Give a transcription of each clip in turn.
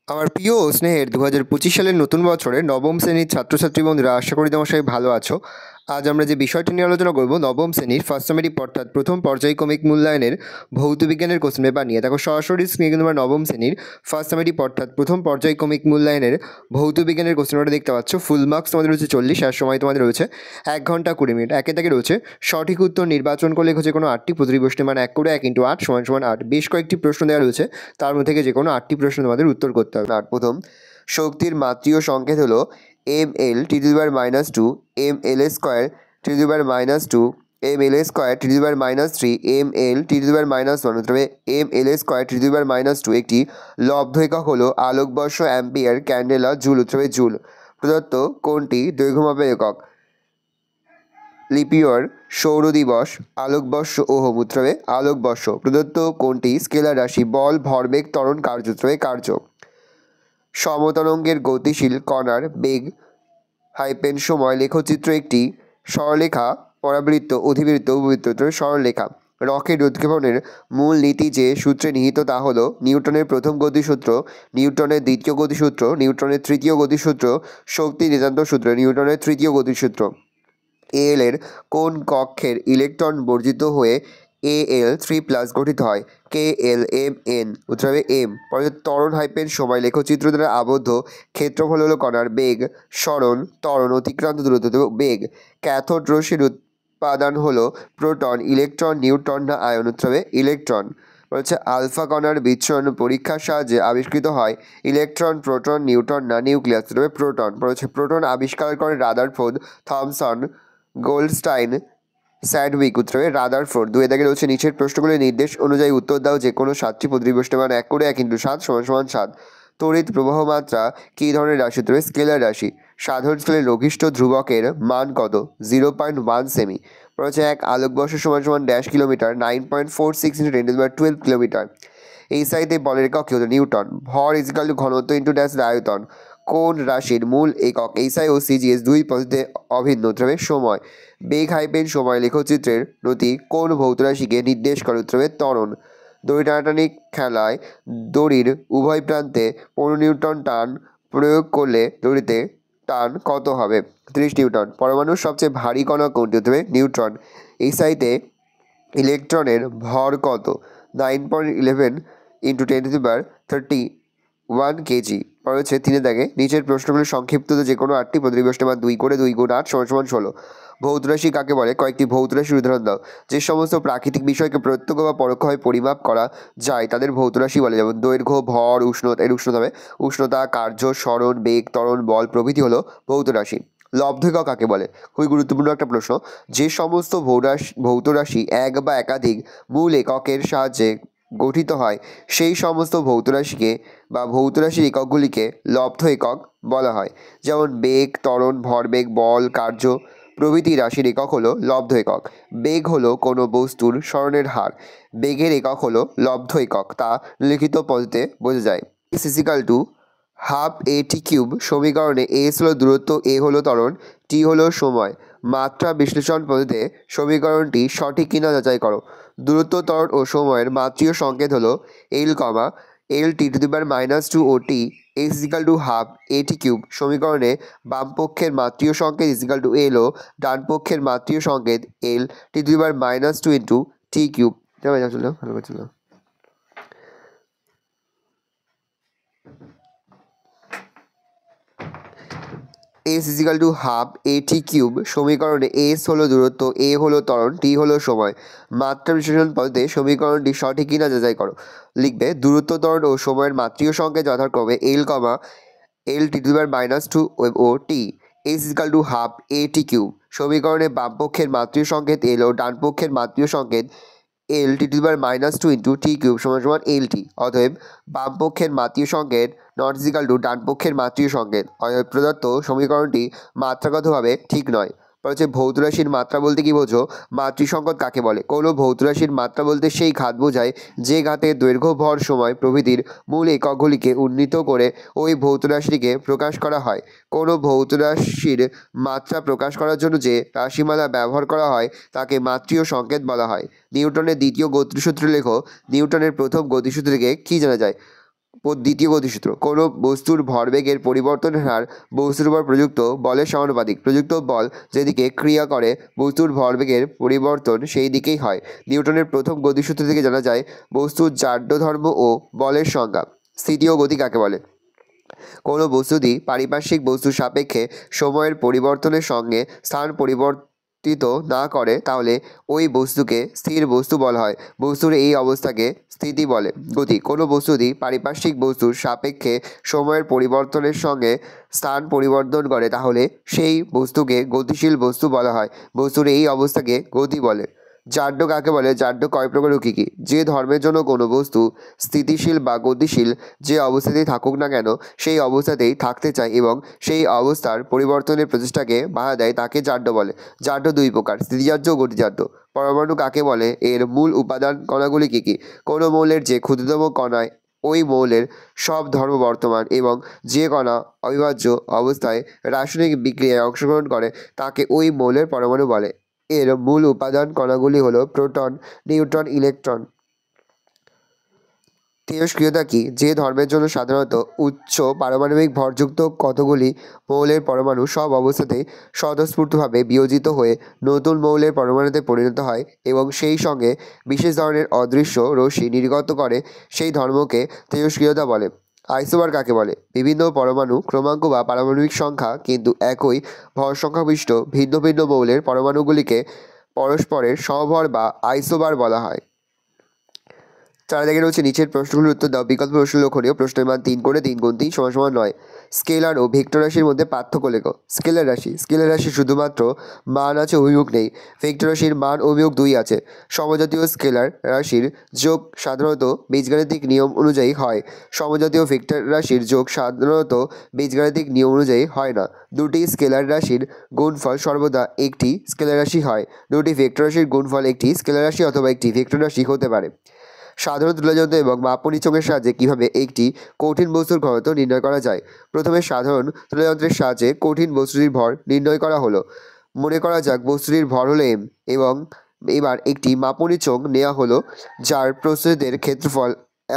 আমার প্রিয় ও স্নেহের 2025 সালের নতুন বছরে নবম শ্রেণীর ছাত্রছাত্রী বন্ধুরা, আশা করি তোমার সবাই ভালো আছো। আজ আমরা যে বিষয়টি নিয়ে আলোচনা করব, নবম শ্রেণীর ফার্স্ট সামেটিভ অর্থাৎ প্রথম পর্যায়ক্রমিক মূল্যায়নের ভৌত বিজ্ঞানের কোশ্চেন পেপার নিয়ে। দেখো সরাসরি স্ক্রিনে কিন্তু আমরা নবম শ্রেণীর ফার্স্ট সামেটিভ অর্থাৎ প্রথম পর্যায়ক্রমিক মূল্যায়নের ভৌত বিজ্ঞানের কোশ্চেন পেপারটা দেখতে পাচ্ছ। ফুল মার্কস তোমাদের রয়েছে 40, আর সময় তোমাদের রয়েছে 1 ঘন্টা 20 মিনিট। একে থেকে রয়েছে সঠিক উত্তর নির্বাচন করলে হচ্ছে কোনো 8টি, প্রতিটি প্রশ্নের মান 1 করে 1 × 8 = 8। বেশ কয়েকটি প্রশ্ন দেওয়া রয়েছে, তার মধ্যে থেকে যে কোনো 8টি প্রশ্ন তোমাদের উত্তর করতে হবে। আর প্রথম শক্তির মাত্রিয় সংকেত হলো ml (2), ml² (2), ml² (3), ml(1), তবে ml² (2). একটি লব্ধ একক হলো আলোকবর্ষ, অ্যাম্পিয়ার, ক্যান্ডেলা, জুল, তবে জুল। প্রদত্ত কোনটি দৈর্ঘ্যমাপের একক? লিপিয়র, সৌর দিবস, আলোকবর্ষ, ওহম, তবে আলোকবর্ষ। প্রদত্ত কোনটি স্কেলার রাশি? বল, ভরবেগ, ত্বরণ, কার্য, তবে কার্য। সমতরঙ্গের গতিশীল কণার বেগ সময় লেখচিত্র একটি সরলরেখা, পরাবৃত্ত, অধিবৃত্ত, উপবৃত্ত, সরলরেখা। রকেট উৎক্ষেপণের মূল নীতি যে সূত্রে নিহিত তা হল নিউটনের প্রথম গতিসূত্র, নিউটনের দ্বিতীয় গতিসূত্র, নিউটনের তৃতীয় গতিসূত্র, শক্তি নিতান্ত সূত্র, নিউটনের তৃতীয় গতিসূত্র। এর কোন কক্ষের ইলেকট্রন বর্জিত হয়ে Al3+ গঠিত হয়? KLMN, উত্তর হবে M। পরে ত্বরণ সময় লেখচিত্র দ্বারা আবদ্ধ ক্ষেত্রফল হলো কণার বেগ, সরণ, ত্বরণ, অতিক্রান্ত দূরত্ব, বেগ। ক্যাথোড রশ্মির উৎপাদান হলো প্রোটন, ইলেকট্রন, নিউট্রন না আয়ন, উত্তর হবে ইলেকট্রন। হচ্ছে আলফা কণার বিচ্ছুরণ পরীক্ষার সাহায্যে আবিষ্কৃত হয় ইলেকট্রন, প্রোটন, নিউট্রন না নিউক্লিয়াস, তবে প্রোটন। হচ্ছে প্রোটন আবিষ্কার করে রাদারফোর্ড, থমসন, গোল্ডস্টাইন, স্যাডউইক, উত্তর হবে রাদারফোর্ড। 2 দাগে রয়েছে নিচের প্রশ্নগুলির নির্দেশ অনুযায়ী উত্তর দাও। যে কোনো 7টি প্রতিটি প্রশ্নের মান 1 করে 1 × 7 = 7। তড়িৎ প্রবাহ মাত্রা কী ধরনের রাশি? উত্তর হবে স্কেলার রাশি। সাধারণ স্কেলের লঘিষ্ঠ ধ্রুবকের মান কত? 0.1 সেমি। রয়েছে 1 আলোকবর্ষ = ড্যাশ কিলোমিটার, 9.46 × 10^12 কিলোমিটার। এই সাইডে বলের একক কী হতো? নিউটন। ভর ঘনত্ব × ড্যাশ আয়তন। কোন রাশির মূল একক SI ও CGS দুই পদ্ধতিতে অভিন্ন? উত্তর হবে সময়। বেগ সময় লেখচিত্রের নতি কোন ভৌত রাশিকে নির্দেশ করে? উত্তর হবে ত্বরণ। দড়ি টানাটানি খেলায় দড়ির উভয় প্রান্তে 15 নিউটন টান প্রয়োগ করলে দড়িতে টান কত হবে? 30 নিউটন। পরমাণুর সবচেয়ে ভারী কণা কোনটি? উত্তর হবে নিউট্রন। SIতে ইলেকট্রনের ভর কত? 9.11 × 10^31 কেজি। পরে হচ্ছে 3 দাগে নিচের প্রশ্নগুলি সংক্ষিপ্ত যে কোনো 8টি প্রতিটি প্রশ্নের মান 2 করে 2 × 8 = 16। ভৌত রাশি কাকে বলে? কয়েকটি ভৌত রাশির উদাহরণ দাও। যে সমস্ত প্রাকৃতিক বিষয়কে প্রত্যক্ষ বা পরোক্ষভাবে পরিমাপ করা যায় তাদের ভৌত রাশি বলে। যেমন দৈর্ঘ্য, ভর, উষ্ণতা, কার্য, সরণ, বেগ, ত্বরণ, বল প্রভৃতি হলো ভৌত রাশি। লব্ধ একক কাকে বলে? খুবই গুরুত্বপূর্ণ একটা প্রশ্ন। যে সমস্ত ভৌত রাশি এক বা একাধিক মূল এককের সাহায্যে গঠিত হয় সেই সমস্ত ভৌত রাশিকে বা ভৌত রাশির এককগুলিকে লব্ধ একক বলা হয়। যেমন বেগ, ত্বরণ, ভরবেগ, বল, কার্য প্রভৃতি রাশির একক হলো লব্ধ একক। বেগ হলো কোনো বস্তুর সরণের হার। বেগের একক হলো লব্ধ একক, তা লিখিত পদ্ধতিতে বোঝা যায়। S = ½ AT³ সমীকরণে S হলো দূরত্ব, A হলো ত্বরণ, T হলো সময়। মাত্রা বিশ্লেষণ পদ্ধতিতে সমীকরণটি সঠিক কিনা যাচাই করো। দূরত্ব, ত্বরণ ও সময়ের মাত্রীয় সংকেত হলো L, LT⁻² ও T। S = ½ AT³ সমীকরণে বামপক্ষের মাত্রীয় সংকেত L ও ডানপক্ষের মাত্রীয় সংকেত LT⁻² × T³। ভালো করে চলো। S = ½ AT³ সমীকরণে S হলো দূরত্ব, A হলো ত্বরণ, T হলো সময়। মাত্রা বিশ্লেষণ পদ্ধতিতে সমীকরণটি সঠিক কিনা যাচাই করো। লিখবে দূরত্ব, ত্বরণ ও সময়ের মাত্রীয় সংকেত যথাক্রমে L, LT⁻² ও T। S = ½ AT³ সমীকরণে বামপক্ষের মাত্রীয় সংকেত L ও ডানপক্ষের মাত্রীয় সংকেত LT⁻² × T³ = LT। অতএব বামপক্ষের মাত্রীয় সংকেত ডানপক্ষের মাত্রীয় সংকেত। অতএব প্রদত্ত সমীকরণটি মাত্রাগতভাবে ঠিক নয়। হচ্ছে ভৌত রাশির মাত্রা বলতে কি বোঝো? মাতৃসংকেত কাকে বলে? কোনো ভৌত রাশির মাত্রা বলতে সেই ঘাত বোঝায় যে ঘাতে দৈর্ঘ্য, ভর, সময় প্রভৃতির মূল এককগুলিকে উন্নীত করে ওই ভৌত রাশিটিকে প্রকাশ করা হয়। কোনো ভৌত রাশির মাত্রা প্রকাশ করার জন্য যে রাশিমালা ব্যবহার করা হয় তাকে মাত্রীয় সংকেত বলা হয়। নিউটনের দ্বিতীয় গতিসূত্র লেখো। নিউটনের প্রথম গতিসূত্র থেকে কী জানা যায়? দ্বিতীয় গতিসূত্র, কোনো বস্তুর ভরবেগের পরিবর্তনের হার বস্তুর উপর প্রযুক্ত বলের সমানুপাতিক। প্রযুক্ত বল যেদিকে ক্রিয়া করে বস্তুর ভরবেগের পরিবর্তন সেই দিকেই হয়। নিউটনের প্রথম গতিসূত্র থেকে জানা যায় বস্তুর জাড্য ধর্ম ও বলের সংজ্ঞা। স্থিতি ও গতি কাকে বলে? কোনো বস্তুটি পারিপার্শ্বিক বস্তুর সাপেক্ষে সময়ের পরিবর্তনের সঙ্গে স্থান পরিবর্তিত না করে তাহলে ওই বস্তুকে স্থির বস্তু বলা হয়। বস্তুর এই অবস্থাকে স্থিতি বলে। গতি, কোনো বস্তুটি পারিপার্শ্বিক বস্তুর সাপেক্ষে সময়ের পরিবর্তনের সঙ্গে স্থান পরিবর্তন করে তাহলে সেই বস্তুকে গতিশীল বস্তু বলা হয়। বস্তুর এই অবস্থাকে গতি বলে। জাড্য কাকে বলে? জাড্য কয় প্রকার ও কী কী? যে ধর্মের জন্য কোনো বস্তু স্থিতিশীল বা গতিশীল যে অবস্থাতেই থাকুক না কেন সেই অবস্থাতেই থাকতে চায় এবং সেই অবস্থার পরিবর্তনের প্রচেষ্টাকে বাধা দেয় তাকে জাড্য বলে। জাড্য দুই প্রকার, স্থিতিজাড্য ও গতিজাড্য। পরমাণু কাকে বলে? এর মূল উপাদান কণাগুলি কী কী? কোনো মৌলের যে ক্ষুদ্রতম কণায় ওই মৌলের সব ধর্ম বর্তমান এবং যে কণা অবিভাজ্য অবস্থায় রাসায়নিক বিক্রিয়ায় অংশগ্রহণ করে তাকে ওই মৌলের পরমাণু বলে। এর মূল উপাদান কণাগুলি হলো প্রোটন, নিউট্রন, ইলেকট্রন। তেজস্ক্রিয়তা কি? যে ধর্মের জন্য সাধারণত উচ্চ পারমাণবিক ভরযুক্ত কতগুলি মৌলের পরমাণু সব অবস্থাতেই স্বতঃস্ফূর্তভাবে বিয়োজিত হয়ে নতুন মৌলের পরমাণুতে পরিণত হয় এবং সেই সঙ্গে বিশেষ ধরনের অদৃশ্য রশ্মি নির্গত করে সেই ধর্মকে তেজস্ক্রিয়তা বলে। আইসোবার কাকে বলে? বিভিন্ন পরমাণু ক্রমাঙ্ক বা পারমাণবিক সংখ্যা কিন্তু একই ভর সংখ্যাবিষ্ট ভিন্ন ভিন্ন মৌলের পরমাণুগুলিকে পরস্পরের সমভর বা আইসোবার বলা হয়। 4 দেখে রয়েছে নিচের প্রশ্নগুলোর উত্তর দাও। বিকল্প প্রশ্ন লক্ষণীয়। প্রশ্নের মান 3 করে 3 গুণ 3 = 9। স্কেলার ও ভেক্টর রাশির মধ্যে পার্থক্য লেখো। স্কেলার রাশি শুধুমাত্র মান আছে, অভিমুখ নেই। ভেক্টর রাশির মান অভিমুখ 2 আছে। সমজাতীয় স্কেলার রাশির যোগ সাধারণত বীজগাণিতিক নিয়ম অনুযায়ী হয়। সমজাতীয় ভেক্টর রাশির যোগ সাধারণত বীজগাণিতিক নিয়ম অনুযায়ী হয় না। দুটি স্কেলার রাশির গুণফল সর্বদা একটি স্কেলার রাশি হয়। দুটি ভেক্টর রাশির গুণফল একটি স্কেলার রাশি অথবা একটি ভেক্টর রাশি হতে পারে। সাধারণ তুলাযন্ত্র এবং মাপনী চোঙের সাহায্যে কীভাবে একটি কঠিন বস্তুর ঘনত্ব নির্ণয় করা যায়? প্রথমে সাধারণ তুলাযন্ত্রের সাহায্যে কঠিন বস্তুটির ভর নির্ণয় করা হলো। মনে করা যাক বস্তুটির ভর হলো m এবং এবার একটি মাপনী চোঙ নেওয়া হলো যার প্রস্থচ্ছেদের ক্ষেত্রফল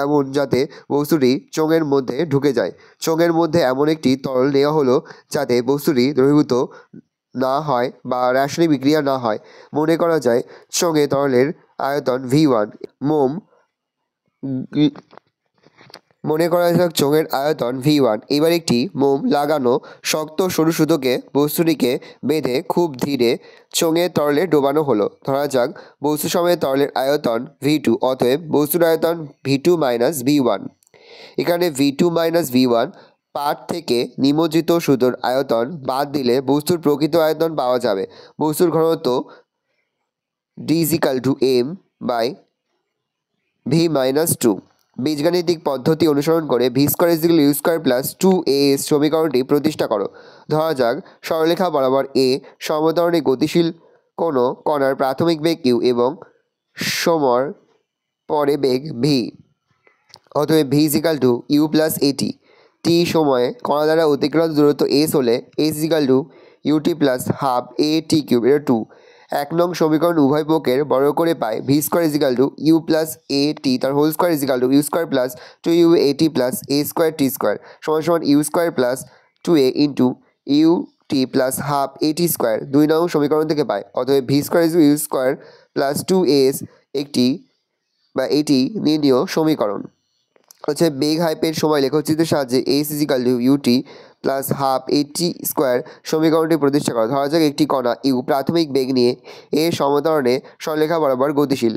এমন যাতে বস্তুটি চোঙের মধ্যে ঢুকে যায়। চোঙের মধ্যে এমন একটি তরল নেওয়া হলো যাতে বস্তুটি দ্রবীভূত না হয় বা রাসায়নিক বিক্রিয়া না হয়। মনে করা যায় চোঙে তরলের আয়তন v1 মোম মনে করা যাক চোঙের আয়তন v1। এবার একটি মোম লাগানো শক্ত সরু সুতোকে বস্তুটিকে বেঁধে খুব ধীরে চোঙের তরলে ডোবানো হলো। ধরা যাক বস্তু সময়ে তরলের আয়তন v2, অতএব বস্তুর আয়তন v2 - v1। এখানে v2 - v1 পাঠ থেকে নিমজ্জিত সুতোর আয়তন বাদ দিলে বস্তুর প্রকৃত আয়তন পাওয়া যাবে। বস্তুর ঘনত্ব d = m/v-2। বীজগাণিতিক পদ্ধতি অনুসরণ করে v² = u² + 2as সমীকরণটি প্রতিষ্ঠা করো। ধরা যাক সরলরেখা বরাবর a সমতরণে গতিশীল কোনো কণার প্রাথমিক বেগ u এবং সময় পরে বেগ v। অতএব v = u + at। t সময়ে কণা দ্বারা অতিক্রান্ত দূরত্ব s হলে s = ut + ½ at³ 2। 1 নং সমীকরণ উভয় পক্ষের বর্গ করে পাই v² = u + at তার whole square u² + 2uat + a²t² u² + 2a ut + ½ at²। 2 নং সমীকরণ থেকে পাই। অতএব v² = u² + 2as এটি নির্ণীয় সমীকরণ। হচ্ছে বেগ হাইপেন সময় লেখচিত্রের সাহায্যে s = ut + ½ at² সমীকরণটি প্রতিষ্ঠা করা। ধরা যাক একটি কণা u প্রাথমিক বেগ নিয়ে a সমতরণে সরলরেখা বরাবর গতিশীল।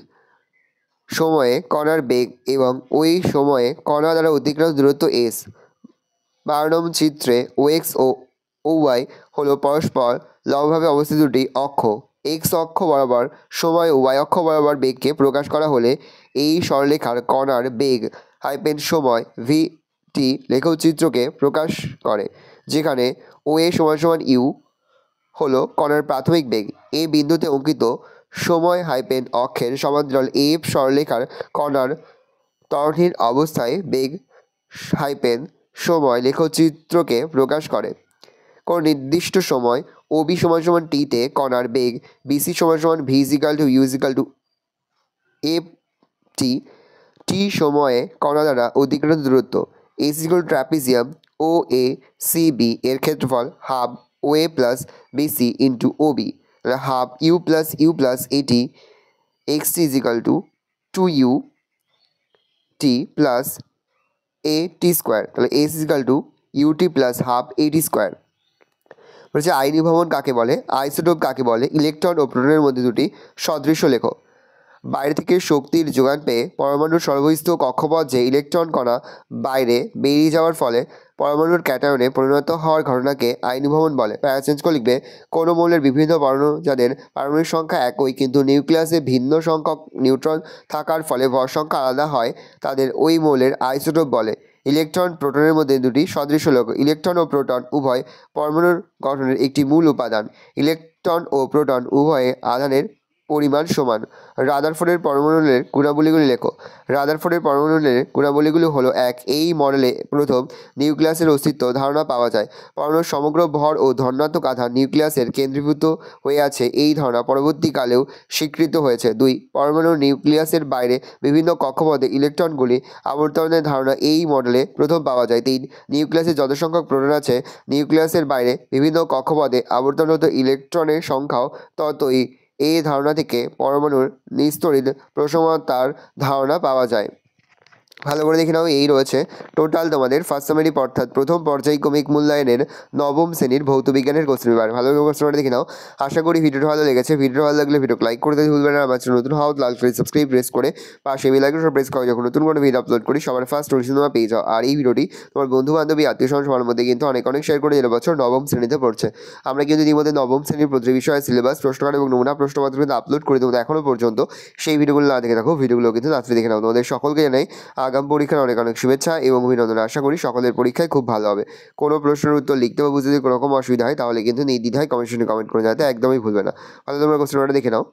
সময়ে কণার বেগ এবং ওই সময়ে কণা দ্বারা অতিক্রান্ত দূরত্ব s। 12 নং চিত্রে ox ও oy হলো পরস্পর লম্বভাবে অবস্থিত দুটি অক্ষ। x অক্ষ বরাবর সময় ও y অক্ষ বরাবর বেগকে প্রকাশ করা হলে এই সরলরেখার কণার বেগ হাইপেন সময় v_t লেখচিত্রকে প্রকাশ করে, যেখানে OA = u হলো কণার প্রাথমিক বেগ। এই বিন্দুতে অঙ্কিত সময় হাইপেন অক্ষের সমান্তরাল f সরলরেখার কণার ত্বরণহীন অবস্থায় বেগ হাইপেন সময় লেখচিত্রকে প্রকাশ করে। কোনো নির্দিষ্ট সময় OB = t তে কণার বেগ BC = v = u = ft। t সময়ে কণা দ্বারা অতিক্রান্ত দূরত্ব AC equal to trapezium OA CB এর ক্ষেত্রফল half OA plus BC into OB, তাহলে half U plus AT XT is equal to 2UT plus AT square, তাহলে AC is equal to UT plus half AT square. বলছে আইনি ভবন কাকে বলে, isotope কাকে বলে, ইলেকট্রন ও প্রোটনের মধ্যে দুটি সদৃশ্য লেখো। বাইরে থেকে শক্তির যোগান পেয়ে পরমাণুর সর্বস্থ কক্ষপথ যে ইলেকট্রন কণা বাইরে বেরিয়ে যাওয়ার ফলে পরমাণুর ক্যাটায়নে পরিণত হওয়ার ঘটনাকে আইনি ভবন বলে। প্যারা চেঞ্জ করে লিখবে কোনো মৌলের বিভিন্ন পরমাণু যাদের পারমাণবিক সংখ্যা একই কিন্তু নিউক্লিয়াসে ভিন্ন সংখ্যক নিউট্রন থাকার ফলে ভর সংখ্যা আলাদা হয় তাদের ওই মৌলের আইসোটোপ বলে। ইলেকট্রন প্রোটনের মধ্যে দুটি সদৃশ্য লেখো। ইলেকট্রন ও প্রোটন উভয় পরমাণুর গঠনের একটি মূল উপাদান। ইলেকট্রন ও প্রোটন উভয়ে আধানের পরিমাণ সমান। রাদারফোর্ডের পরমাণুর গুণাবলীগুলি লেখো। রাদারফোর্ডের পরমাণুর গুণাবলীগুলি হলো 1, এই মডেলে প্রথম নিউক্লিয়াসের অস্তিত্ব ধারণা পাওয়া যায়। পরমাণুর সমগ্র ভর ও ধনাত্মক আধান নিউক্লিয়াসের কেন্দ্রীভূত হয়ে আছে, এই ধারণা পরবর্তীকালেও স্বীকৃত হয়েছে। 2, পরমাণুর নিউক্লিয়াসের বাইরে বিভিন্ন কক্ষপথে ইলেকট্রনগুলি আবর্তনের ধারণা এই মডেলে প্রথম পাওয়া যায়। 3, নিউক্লিয়াসে যত সংখ্যক প্রোটন আছে নিউক্লিয়াসের বাইরে বিভিন্ন কক্ষপথে আবর্তনরত ইলেকট্রনের সংখ্যাও ততই। এই ধারণা থেকে পরমাণুর নিস্তড়িত প্রসারণতার ধারণা পাওয়া যায়। ভালো করে দেখে নাও, এই রয়েছে টোটাল তোমাদের ফার্স্ট সামারি অর্থাৎ প্রথম পর্যায়ক্রমিক মূল্যায়নের নবম শ্রেণীর ভৌতবিজ্ঞানের কোশ্চেন পেপার। ভালো করে কোশ্চেনটা দেখে নাও। আশা করি ভিডিওটা ভালো লেগেছে। ভিডিও ভালো লাগলে ভিডিও লাইক করতে ভুলবেন না। আমার নতুন হাউস লাল করে সাবস্ক্রাইব প্রেস করে পাশে বেল আইকনটা প্রেস করে যখন নতুন কোনো ভিডিও আপলোড করি সবার ফার্স্ট নোটিফিকেশন তোমরা পেয়ে যাও। আর এই ভিডিওটি তোমার বন্ধু বান্ধবী আত্মীয় স্বজন সবার মধ্যে কিন্তু অনেক শেয়ার করে যারা বছর নবম শ্রেণীতে পড়ছে। আমরা কিন্তু ইতিমধ্যে নবম শ্রেণীর প্রতি বিষয়ে সিলেবাস প্রশ্নকার এবং নমুনা প্রশ্নপত্র কিন্তু আপলোড করে দেবো। এখনও পর্যন্ত সেই ভিডিওগুলো না দেখে থাকো, ভিডিওগুলো কিন্তু তাড়াতাড়ি দেখে নাও। তোমাদের সকলকে জানাই আগাম পরীক্ষার অনেক শুভেচ্ছা এবং অভিনন্দন। আশা করি সকলের পরীক্ষায় খুব ভালো হবে। কোনো প্রশ্নের উত্তর লিখতে বা বুঝতে যদি কোনো রকম অসুবিধা হয় তাহলে কিন্তু নির্দ্বিধায় কমেন্ট করে জানাতে একদমই ভুলবে না। ভালো তোমরা কোশ্চেনটা দেখে নাও।